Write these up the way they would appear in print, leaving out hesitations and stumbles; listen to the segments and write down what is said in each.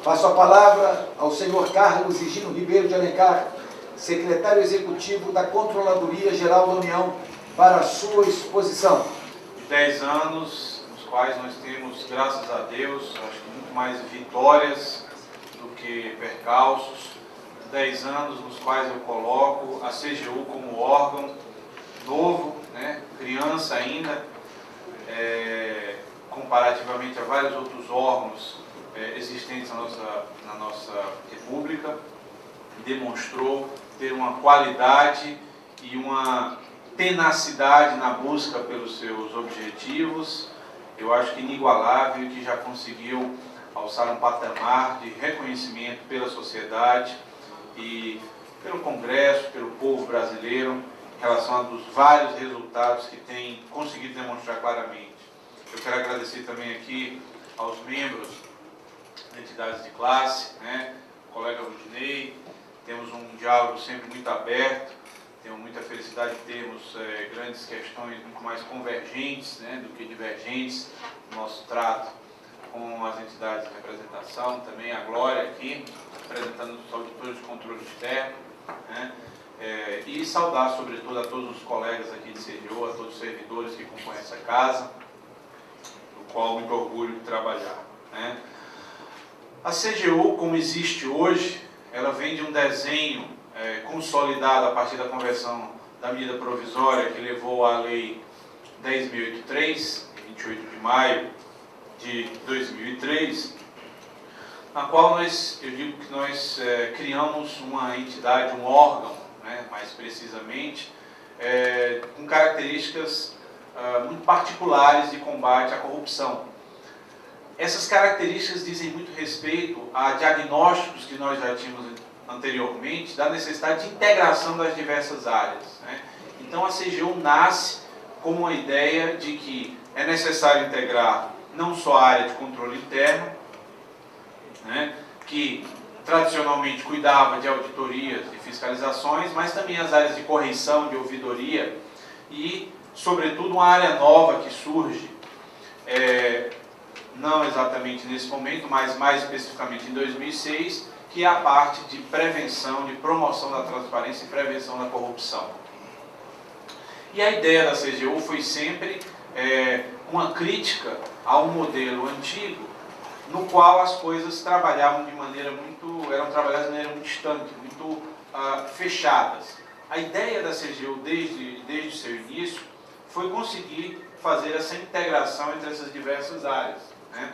Passo a palavra ao senhor Carlos Higino Ribeiro de Alencar, secretário executivo da Controladoria Geral da União, para a sua exposição. 10 anos, nos quais nós temos, graças a Deus, acho que muito mais vitórias do que percalços. 10 anos nos quais eu coloco a CGU como órgão novo, né, criança ainda, comparativamente a vários outros órgãos existentes na nossa República. Demonstrou ter uma qualidade e uma tenacidade na busca pelos seus objetivos, eu acho que inigualável, e que já conseguiu alçar um patamar de reconhecimento pela sociedade e pelo Congresso, pelo povo brasileiro, em relação a dos vários resultados que tem conseguido demonstrar claramente. Eu quero agradecer também aqui aos membros da entidades de classe, né, o colega Rudinei. Temos um diálogo sempre muito aberto, tenho muita felicidade de termos grandes questões muito mais convergentes, né, do que divergentes no nosso trato com as entidades de representação. Também a Glória aqui, representando os auditores de controle externo, né, e saudar sobretudo a todos os colegas aqui de CGU, a todos os servidores que compõem essa casa, no qual muito orgulho de trabalhar, né. A CGU, como existe hoje, ela vem de um desenho consolidado a partir da conversão da medida provisória que levou à Lei 10.083, 28 de maio de 2003, na qual eu digo que nós criamos uma entidade, um órgão, né, mais precisamente, com características muito particulares de combate à corrupção. Essas características dizem muito respeito a diagnósticos que nós já tínhamos anteriormente, da necessidade de integração das diversas áreas, né? Então a CGU nasce como uma ideia de que é necessário integrar não só a área de controle interno, né, que tradicionalmente cuidava de auditorias e fiscalizações, mas também as áreas de correição, de ouvidoria e, sobretudo, uma área nova que surge, não exatamente nesse momento, mas mais especificamente em 2006, que é a parte de prevenção, de promoção da transparência e prevenção da corrupção. E a ideia da CGU foi sempre uma crítica a um modelo antigo, no qual as coisas trabalhavam de maneira eram trabalhadas de maneira muito distante, muito fechadas. A ideia da CGU, desde o seu início, foi conseguir fazer essa integração entre essas diversas áreas, né?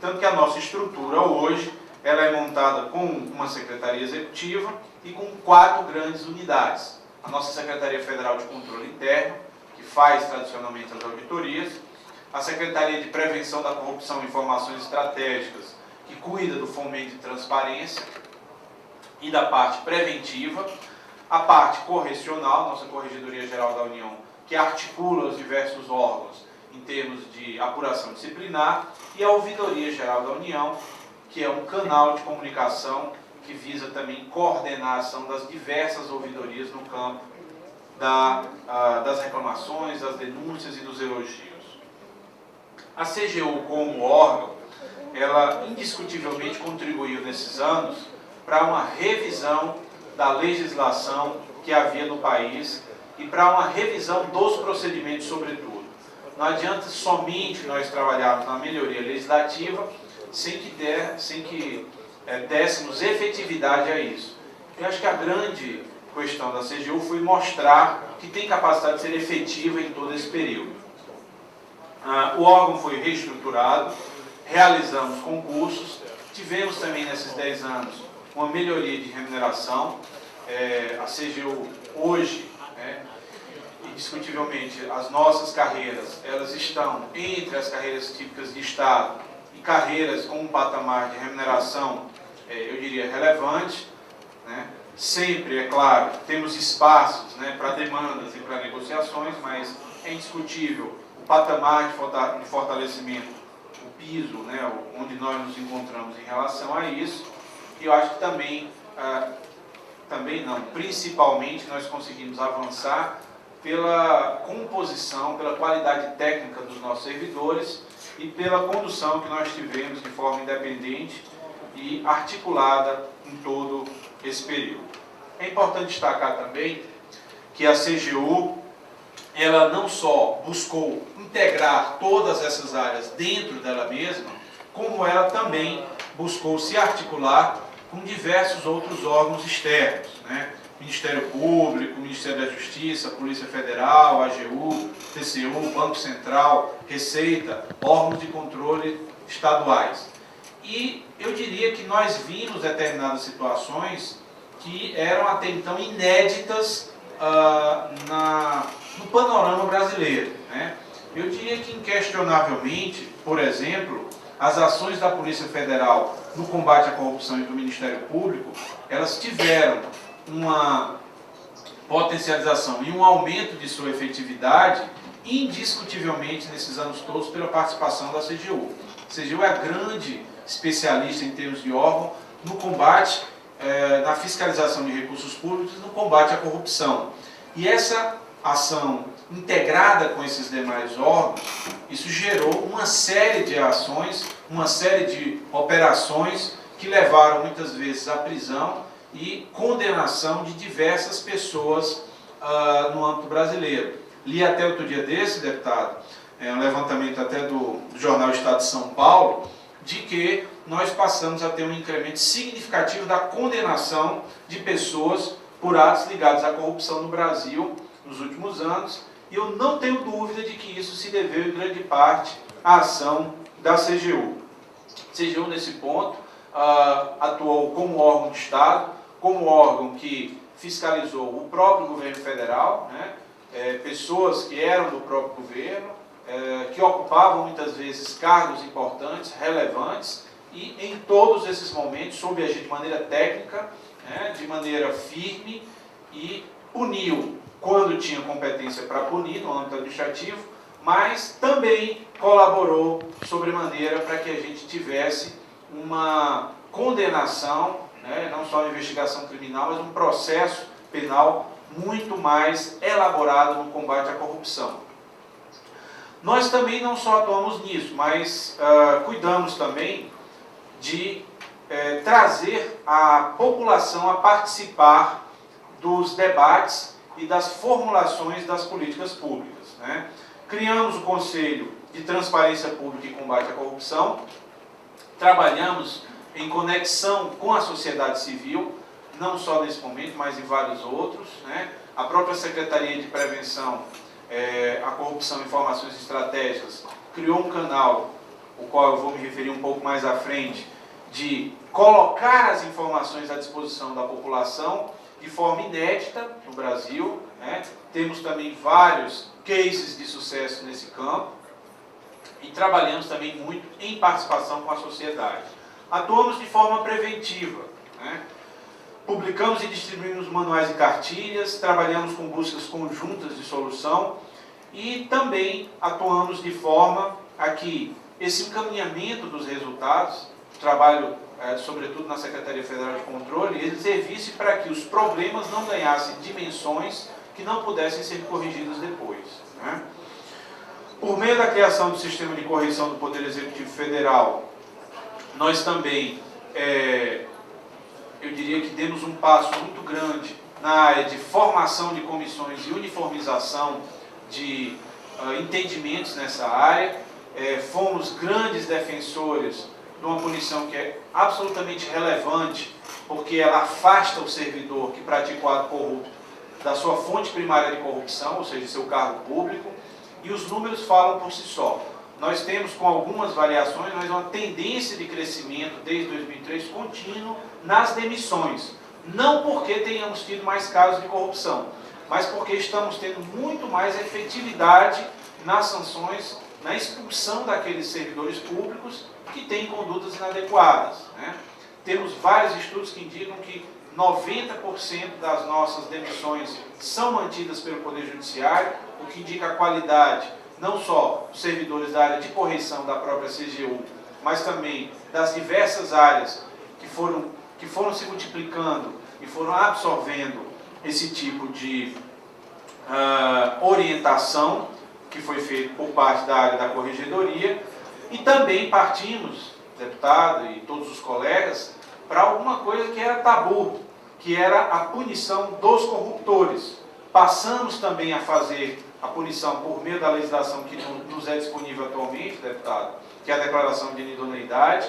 Tanto que a nossa estrutura hoje ela é montada com uma secretaria executiva e com 4 grandes unidades. A nossa Secretaria Federal de Controle Interno, que faz tradicionalmente as auditorias, a Secretaria de Prevenção da Corrupção e Informações Estratégicas, que cuida do fomento de transparência e da parte preventiva, a parte correcional, nossa Corregedoria Geral da União, que articula os diversos órgãos em termos de apuração disciplinar, e a Ouvidoria Geral da União, que é um canal de comunicação que visa também coordenar a ação das diversas ouvidorias no campo das reclamações, das denúncias e dos elogios. A CGU, como órgão, ela indiscutivelmente contribuiu nesses anos para uma revisão da legislação que havia no país e para uma revisão dos procedimentos, sobretudo. Não adianta somente nós trabalharmos na melhoria legislativa sem que dessemos efetividade a isso. Eu acho que a grande questão da CGU foi mostrar que tem capacidade de ser efetiva em todo esse período. O órgão foi reestruturado, realizamos concursos, tivemos também nesses 10 anos uma melhoria de remuneração. A CGU hoje, indiscutivelmente, as nossas carreiras, elas estão entre as carreiras típicas de Estado e carreiras com um patamar de remuneração, eu diria, relevante, né? Sempre, é claro, temos espaços, né, para demandas e para negociações, mas é indiscutível o patamar de fortalecimento, o piso, né, onde nós nos encontramos em relação a isso. E eu acho que principalmente nós conseguimos avançar pela composição, pela qualidade técnica dos nossos servidores e pela condução que nós tivemos de forma independente e e articulada em todo esse período. É importante destacar também que a CGU, ela não só buscou integrar todas essas áreas dentro dela mesma, como ela também buscou se articular com diversos outros órgãos externos, né? Ministério Público, Ministério da Justiça, Polícia Federal, AGU, TCU, Banco Central, Receita, órgãos de controle estaduais. E eu diria que nós vimos determinadas situações que eram até então inéditas no panorama brasileiro, né? Eu diria que inquestionavelmente, por exemplo, as ações da Polícia Federal no combate à corrupção e do Ministério Público, elas tiveram uma potencialização e um aumento de sua efetividade indiscutivelmente nesses anos todos pela participação da CGU. A CGU é a grande especialista em termos de órgão no combate, na fiscalização de recursos públicos e no combate à corrupção. E essa ação integrada com esses demais órgãos, isso gerou uma série de ações, uma série de operações que levaram muitas vezes à prisão e condenação de diversas pessoas no âmbito brasileiro. Li até outro dia desse, deputado, um levantamento até do jornal Estado de São Paulo, de que nós passamos a ter um incremento significativo da condenação de pessoas por atos ligados à corrupção no Brasil nos últimos anos, e eu não tenho dúvida de que isso se deveu em grande parte à ação da CGU. A CGU, nesse ponto, atuou como órgão de Estado, como órgão que fiscalizou o próprio governo federal, né? Pessoas que eram do próprio governo, que ocupavam muitas vezes cargos importantes, relevantes, e em todos esses momentos soube agir de maneira técnica, né? De maneira firme, e puniu quando tinha competência para punir no âmbito administrativo, mas também colaborou sobremaneira para que a gente tivesse uma condenação, né, não só uma investigação criminal, mas um processo penal muito mais elaborado no combate à corrupção. Nós também não só atuamos nisso, mas cuidamos também de trazer a população a participar dos debates e das formulações das políticas públicas, né? Criamos o Conselho de Transparência Pública e Combate à Corrupção, trabalhamos em conexão com a sociedade civil, não só nesse momento, mas em vários outros, né? A própria Secretaria de Prevenção à Corrupção e Informações Estratégicas criou um canal, o qual eu vou me referir um pouco mais à frente, de colocar as informações à disposição da população de forma inédita no Brasil, né? Temos também vários cases de sucesso nesse campo e trabalhamos também muito em participação com a sociedade. Atuamos de forma preventiva, né? Publicamos e distribuímos manuais e cartilhas, trabalhamos com buscas conjuntas de solução e também atuamos de forma a que esse encaminhamento dos resultados, trabalho sobretudo na Secretaria Federal de Controle, ele servisse para que os problemas não ganhassem dimensões que não pudessem ser corrigidas depois, né? Por meio da criação do Sistema de Correição do Poder Executivo Federal, nós também, eu diria que demos um passo muito grande na área de formação de comissões e uniformização de entendimentos nessa área. Fomos grandes defensores de uma punição que é absolutamente relevante, porque ela afasta o servidor que pratica o ato corrupto da sua fonte primária de corrupção, ou seja, seu cargo público, e os números falam por si só. Nós temos, com algumas variações, uma tendência de crescimento desde 2003 contínuo nas demissões. Não porque tenhamos tido mais casos de corrupção, mas porque estamos tendo muito mais efetividade nas sanções, na expulsão daqueles servidores públicos que têm condutas inadequadas, né? Temos vários estudos que indicam que 90% das nossas demissões são mantidas pelo Poder Judiciário, o que indica a qualidade não só dos servidores da área de correição da própria CGU, mas também das diversas áreas que foram se multiplicando e foram absorvendo esse tipo de orientação que foi feito por parte da área da Corregedoria. E também partimos, deputado e todos os colegas, tabu, que era a punição dos corruptores. Passamos também a fazer a punição por meio da legislação que nos é disponível atualmente, deputado, que é a declaração de inidoneidade.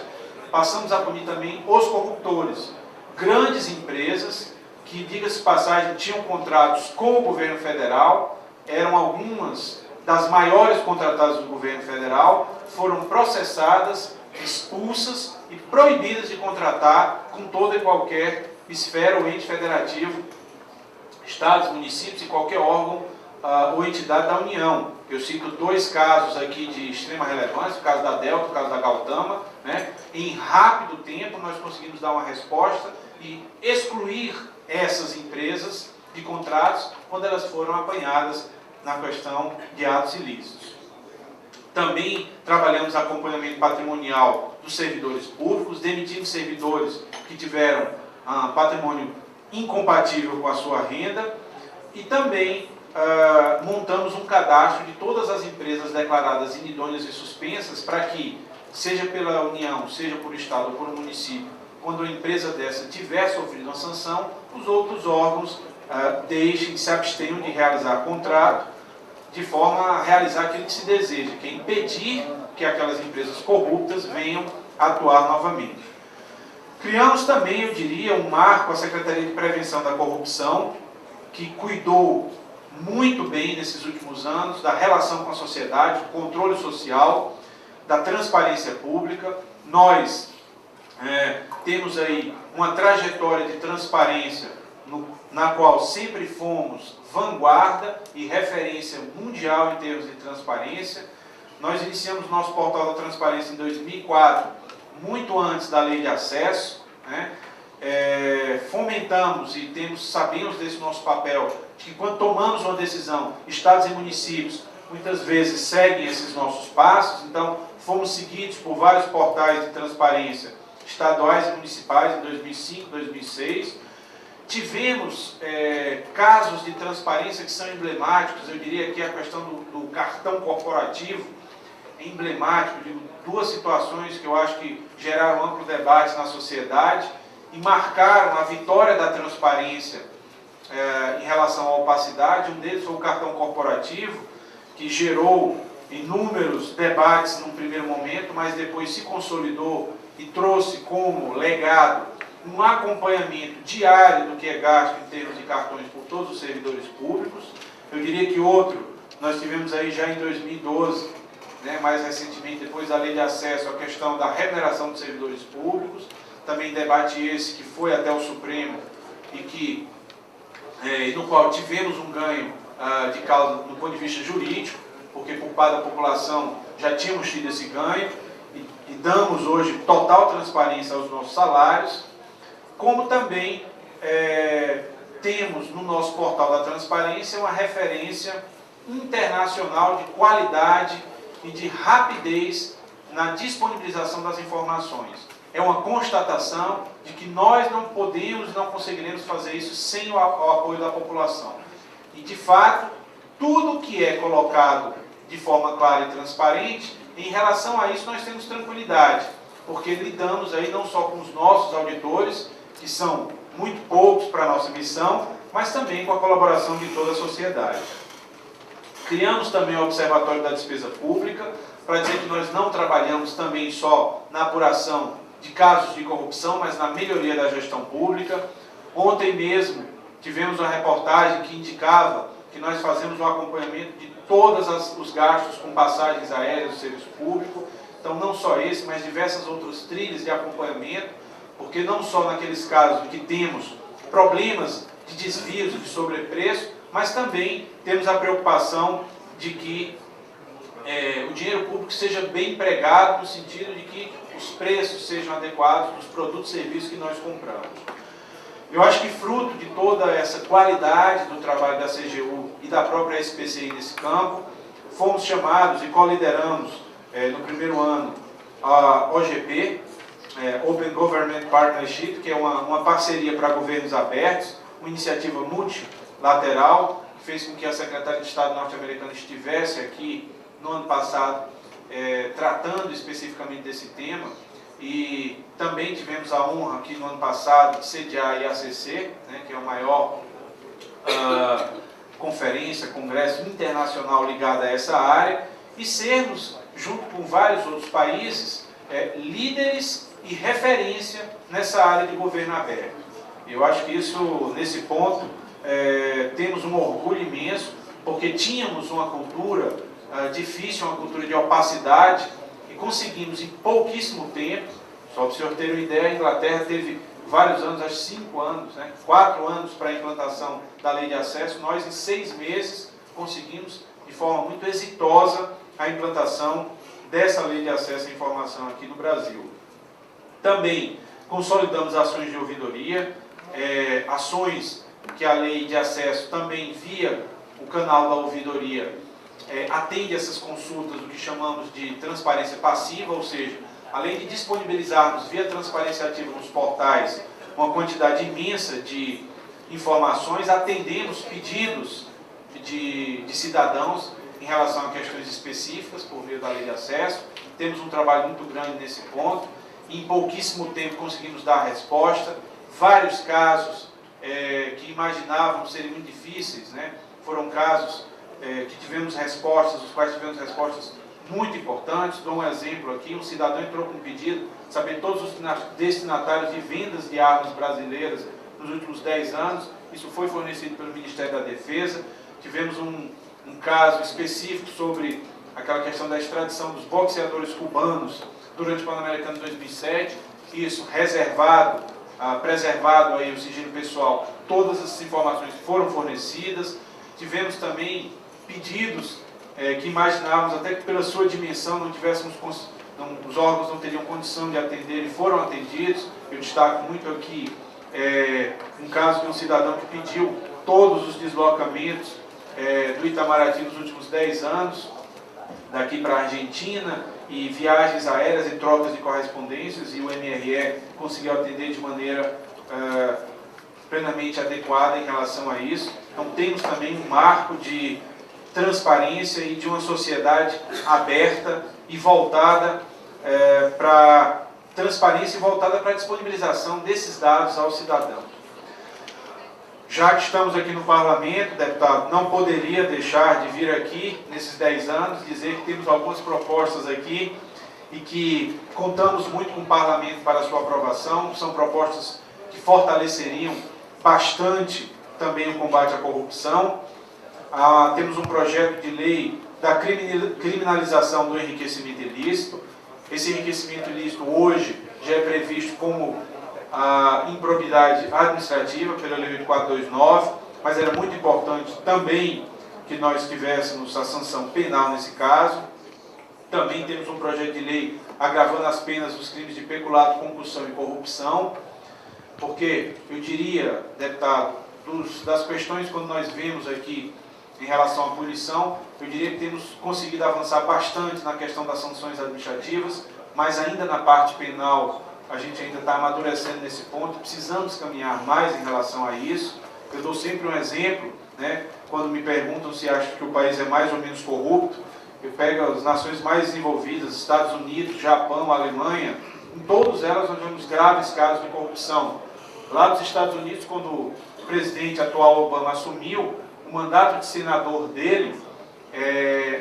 Passamos a punir também os corruptores. Grandes empresas que, diga-se de passagem, tinham contratos com o governo federal, eram algumas das maiores contratadas do governo federal, foram processadas, expulsas e proibidas de contratar com toda e qualquer esfera ou ente federativo, estados, municípios e qualquer órgão ou entidade da União. Eu cito dois casos aqui de extrema relevância, o caso da Delta, o caso da Gautama, né? Em rápido tempo nós conseguimos dar uma resposta e excluir essas empresas de contratos quando elas foram apanhadas na questão de atos ilícitos. Também trabalhamos acompanhamento patrimonial dos servidores públicos, demitimos servidores que tiveram patrimônio incompatível com a sua renda e também montamos um cadastro de todas as empresas declaradas inidôneas e suspensas para que, seja pela União, seja por Estado ou por município, quando uma empresa dessa tiver sofrido uma sanção, os outros órgãos se abstenham de realizar contrato, de forma a realizar aquilo que se deseja, que é impedir que aquelas empresas corruptas venham atuar novamente. Criamos também, eu diria, um marco, a Secretaria de Prevenção da Corrupção, que cuidou muito bem nesses últimos anos da relação com a sociedade, do controle social, da transparência pública. Nós temos aí uma trajetória de transparência na qual sempre fomos vanguarda e referência mundial em termos de transparência. Nós iniciamos nosso portal da transparência em 2004, muito antes da lei de acesso, né? Fomentamos e sabemos desse nosso papel, que quando tomamos uma decisão, estados e municípios muitas vezes seguem esses nossos passos, então fomos seguidos por vários portais de transparência estaduais e municipais em 2005, 2006, tivemos casos de transparência que são emblemáticos, eu diria que a questão do cartão corporativo é emblemático, de duas situações que eu acho que geraram amplo debate na sociedade e marcaram a vitória da transparência em relação à opacidade. Um deles foi o cartão corporativo, que gerou inúmeros debates num primeiro momento, mas depois se consolidou e trouxe como legado um acompanhamento diário do que é gasto em termos de cartões por todos os servidores públicos. Eu diria que outro, nós tivemos aí já em 2012, mais recentemente, depois da lei de acesso, a questão da remuneração dos servidores públicos, também debate esse que foi até o Supremo e no qual tivemos um ganho de causa do ponto de vista jurídico, porque por parte da população já tínhamos tido esse ganho e damos hoje total transparência aos nossos salários, como também temos no nosso portal da transparência uma referência internacional de qualidade e de rapidez na disponibilização das informações. É uma constatação de que nós não podemos, não conseguiremos fazer isso sem o apoio da população. E, de fato, tudo que é colocado de forma clara e transparente, em relação a isso nós temos tranquilidade, porque lidamos aí não só com os nossos auditores, que são muito poucos para a nossa missão, mas também com a colaboração de toda a sociedade. Criamos também o Observatório da Despesa Pública, para dizer que nós não trabalhamos também só na apuração de casos de corrupção, mas na melhoria da gestão pública. Ontem mesmo tivemos uma reportagem que indicava que nós fazemos um acompanhamento de todos os gastos com passagens aéreas do serviço público. Então, não só esse, mas diversas outras trilhas de acompanhamento, porque não só naqueles casos que temos problemas de desvios e de sobrepreço, mas também temos a preocupação de que o dinheiro público seja bem empregado, no sentido de que os preços sejam adequados dos produtos e serviços que nós compramos. Eu acho que fruto de toda essa qualidade do trabalho da CGU e da própria SPCI nesse campo, fomos chamados e colideramos no primeiro ano a OGP, Open Government Partnership, que é uma parceria para governos abertos, uma iniciativa multilateral, que fez com que a Secretaria de Estado norte-americana estivesse aqui no ano passado tratando especificamente desse tema, e também tivemos a honra aqui no ano passado de sediar a IACC, né, que é a maior conferência, congresso internacional ligado a essa área, e sermos, junto com vários outros países, líderes e referência nessa área de governo aberto. Eu acho que isso, nesse ponto, temos um orgulho imenso, porque tínhamos uma cultura difícil, uma cultura de opacidade, e conseguimos em pouquíssimo tempo. Só para o senhor ter uma ideia, a Inglaterra teve vários anos, acho 5 anos, 4 anos para a implantação da lei de acesso. Nós, em 6 meses, conseguimos, de forma muito exitosa, a implantação dessa lei de acesso à informação aqui no Brasil. Também consolidamos ações de ouvidoria, ações que a lei de acesso também, via o canal da ouvidoria, atende essas consultas do que chamamos de transparência passiva, ou seja, além de disponibilizarmos via transparência ativa nos portais uma quantidade imensa de informações, atendemos pedidos de cidadãos em relação a questões específicas por meio da lei de acesso. Temos um trabalho muito grande nesse ponto, e em pouquíssimo tempo conseguimos dar a resposta. Vários casos que imaginávamos serem muito difíceis, foram casos que tivemos respostas, os quais tivemos respostas muito importantes. Dou um exemplo aqui: um cidadão entrou com um pedido, sabendo todos os destinatários de vendas de armas brasileiras nos últimos 10 anos, isso foi fornecido pelo Ministério da Defesa. Tivemos um caso específico sobre aquela questão da extradição dos boxeadores cubanos durante o Pan-Americano de 2007, isso reservado, preservado aí o sigilo pessoal, todas essas informações foram fornecidas. Tivemos também pedidos que imaginávamos até que pela sua dimensão os órgãos não teriam condição de atender, e foram atendidos. Eu destaco muito aqui um caso de um cidadão que pediu todos os deslocamentos do Itamaraty nos últimos 10 anos, daqui para a Argentina, e viagens aéreas e trocas de correspondências, e o MRE conseguiu atender de maneira plenamente adequada em relação a isso. Então temos também um marco de transparência e de uma sociedade aberta e voltada para transparência e voltada para a disponibilização desses dados ao cidadão. Já que estamos aqui no Parlamento, deputado, não poderia deixar de vir aqui, nesses 10 anos, dizer que temos algumas propostas aqui e que contamos muito com o Parlamento para a sua aprovação. São propostas que fortaleceriam bastante também o combate à corrupção. Temos um projeto de lei da criminalização do enriquecimento ilícito. Esse enriquecimento ilícito hoje já é previsto como a improbidade administrativa pela Lei 8429, mas era muito importante também que nós tivéssemos a sanção penal nesse caso. Também temos um projeto de lei agravando as penas dos crimes de peculato, concussão e corrupção, porque eu diria, deputado, das questões quando nós vemos aqui em relação à punição, eu diria que temos conseguido avançar bastante na questão das sanções administrativas, mas ainda na parte penal a gente ainda está amadurecendo nesse ponto, precisamos caminhar mais em relação a isso. Eu dou sempre um exemplo, quando me perguntam se acho que o país é mais ou menos corrupto, eu pego as nações mais desenvolvidas, Estados Unidos, Japão, Alemanha, em todas elas nós vemos graves casos de corrupção. Lá nos Estados Unidos, quando o presidente atual Obama assumiu, o mandato de senador dele,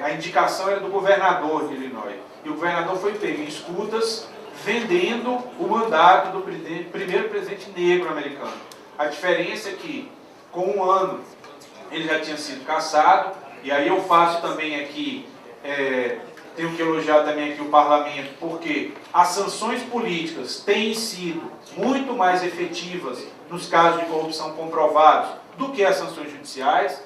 a indicação era do governador de Illinois. E o governador foi pego em escutas, vendendo o mandato do primeiro presidente negro americano. A diferença é que, com um ano, ele já tinha sido cassado, e aí eu faço também aqui, tenho que elogiar também aqui o parlamento, porque as sanções políticas têm sido muito mais efetivas nos casos de corrupção comprovados do que as sanções judiciais.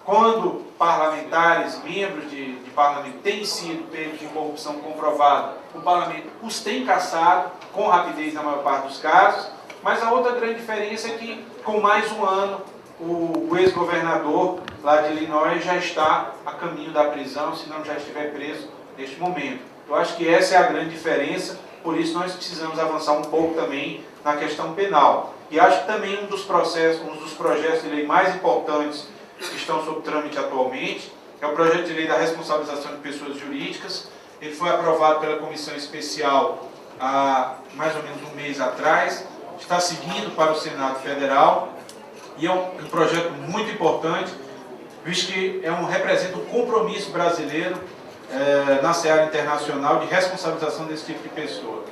Quando parlamentares, membros de parlamento têm sido pegos de corrupção comprovada, o parlamento os tem cassado com rapidez na maior parte dos casos. Mas a outra grande diferença é que, com mais um ano, o ex-governador lá de Illinois já está a caminho da prisão, se não já estiver preso neste momento. Eu acho que essa é a grande diferença, por isso nós precisamos avançar um pouco também na questão penal. E acho que também um dos projetos de lei mais importantes que estão sob trâmite atualmente é o projeto de lei da responsabilização de pessoas jurídicas. Ele foi aprovado pela Comissão Especial há mais ou menos um mês atrás, está seguindo para o Senado Federal, e é um projeto muito importante, visto que representa um compromisso brasileiro na seara internacional de responsabilização desse tipo de pessoa.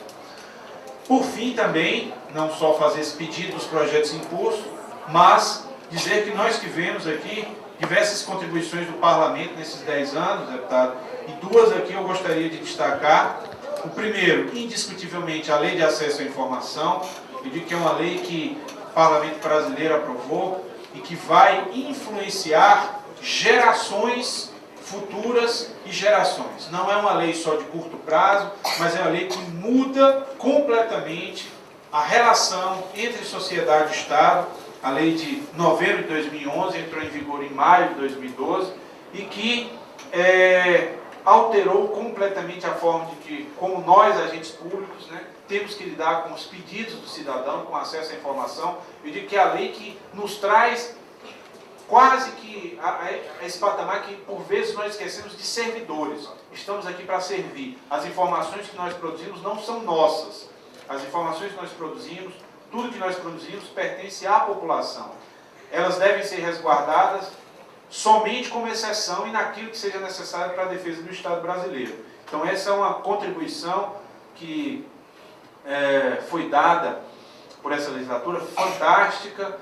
Por fim, também, não só fazer esse pedido dos projetos em curso, mas dizer que nós tivemos aqui diversas contribuições do Parlamento nesses 10 anos, deputado, e duas aqui eu gostaria de destacar. O primeiro, indiscutivelmente, a Lei de Acesso à Informação. Eu digo que é uma lei que o Parlamento brasileiro aprovou e que vai influenciar gerações futuras e gerações. Não é uma lei só de curto prazo, mas é uma lei que muda completamente a relação entre sociedade e Estado. A lei de novembro de 2011 entrou em vigor em maio de 2012 e que alterou completamente a forma de como nós, agentes públicos, temos que lidar com os pedidos do cidadão, com acesso à informação. Eu digo que é a lei que nos traz quase que a esse patamar que, por vezes, nós esquecemos de servidores. Estamos aqui para servir. As informações que nós produzimos não são nossas. As informações que nós produzimos, tudo que nós produzimos, pertence à população. Elas devem ser resguardadas somente como exceção e naquilo que seja necessário para a defesa do Estado brasileiro. Então, essa é uma contribuição que foi dada por essa legislatura, fantástica,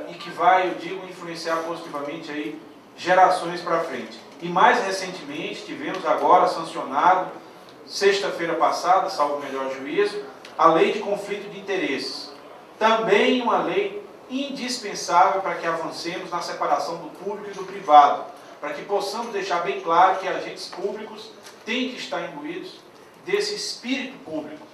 e que vai, eu digo, influenciar positivamente aí gerações para frente. E mais recentemente, tivemos agora sancionado, sexta-feira passada, salvo o melhor juízo, a Lei de Conflito de Interesses. Também uma lei indispensável para que avancemos na separação do público e do privado, para que possamos deixar bem claro que agentes públicos têm que estar imbuídos desse espírito público,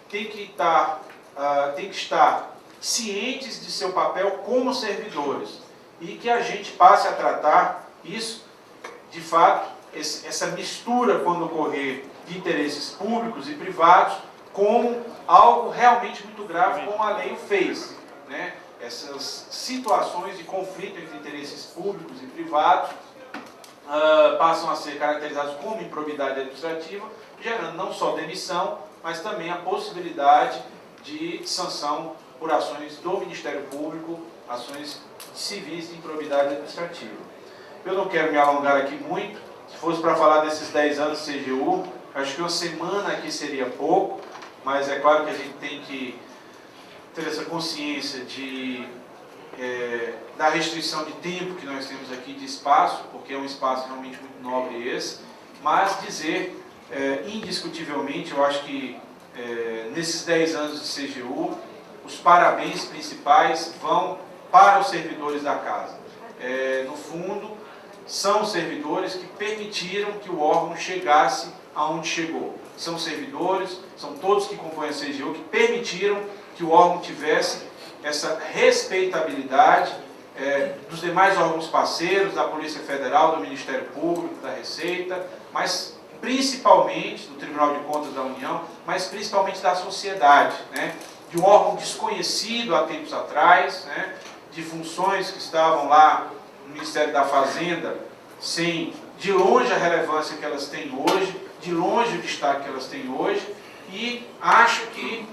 tem que estar cientes de seu papel como servidores e que a gente passe a tratar isso, de fato, essa mistura, quando ocorrer, de interesses públicos e privados, como algo realmente muito grave, como a lei o fez. Essas situações de conflito entre interesses públicos e privados passam a ser caracterizadas como improbidade administrativa, gerando não só demissão, mas também a possibilidade de sanção por ações do Ministério Público, ações civis de improbidade administrativa. Eu não quero me alongar aqui muito. Se fosse para falar desses 10 anos de CGU, acho que uma semana aqui seria pouco, mas é claro que a gente tem que ter essa consciência da restrição de tempo que nós temos aqui, de espaço, porque é um espaço realmente muito nobre esse, mas dizer, indiscutivelmente, eu acho que nesses 10 anos de CGU, os parabéns principais vão para os servidores da casa. No fundo, são os servidores que permitiram que o órgão chegasse aonde chegou. São servidores, são todos que compõem a CGU, que permitiram que o órgão tivesse essa respeitabilidade dos demais órgãos parceiros, da Polícia Federal, do Ministério Público, da Receita, mas principalmente do Tribunal de Contas da União, mas principalmente da sociedade, de um órgão desconhecido há tempos atrás, de funções que estavam lá no Ministério da Fazenda, sem, de longe, a relevância que elas têm hoje, de longe o destaque que elas têm hoje, e acho que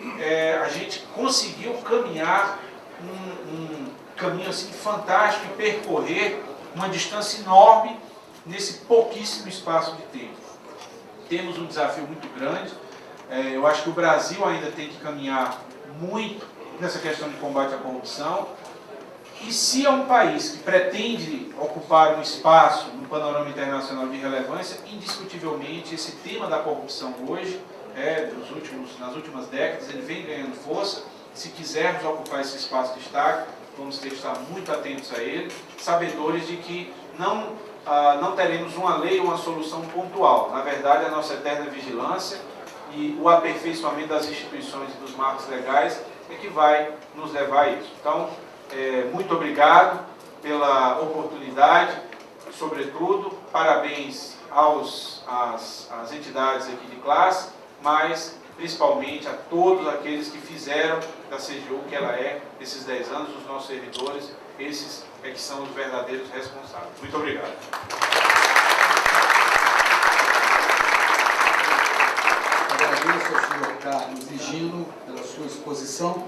a gente conseguiu caminhar um caminho assim fantástico e percorrer uma distância enorme nesse pouquíssimo espaço de tempo. Temos um desafio muito grande. Eu acho que o Brasil ainda tem que caminhar muito nessa questão de combate à corrupção. E se é um país que pretende ocupar um espaço no panorama internacional de relevância, indiscutivelmente esse tema da corrupção hoje, nas últimas décadas, ele vem ganhando força. Se quisermos ocupar esse espaço de destaque, vamos ter que estar muito atentos a ele, sabedores de que não teremos uma lei ou uma solução pontual. Na verdade, a nossa eterna vigilância e o aperfeiçoamento das instituições e dos marcos legais é que vai nos levar a isso. Então, muito obrigado pela oportunidade, sobretudo, parabéns às entidades aqui de classe, mas principalmente a todos aqueles que fizeram da CGU que ela é, esses 10 anos, os nossos servidores, esses que são os verdadeiros responsáveis. Muito obrigado. Agradeço ao senhor Carlos Higino pela sua exposição.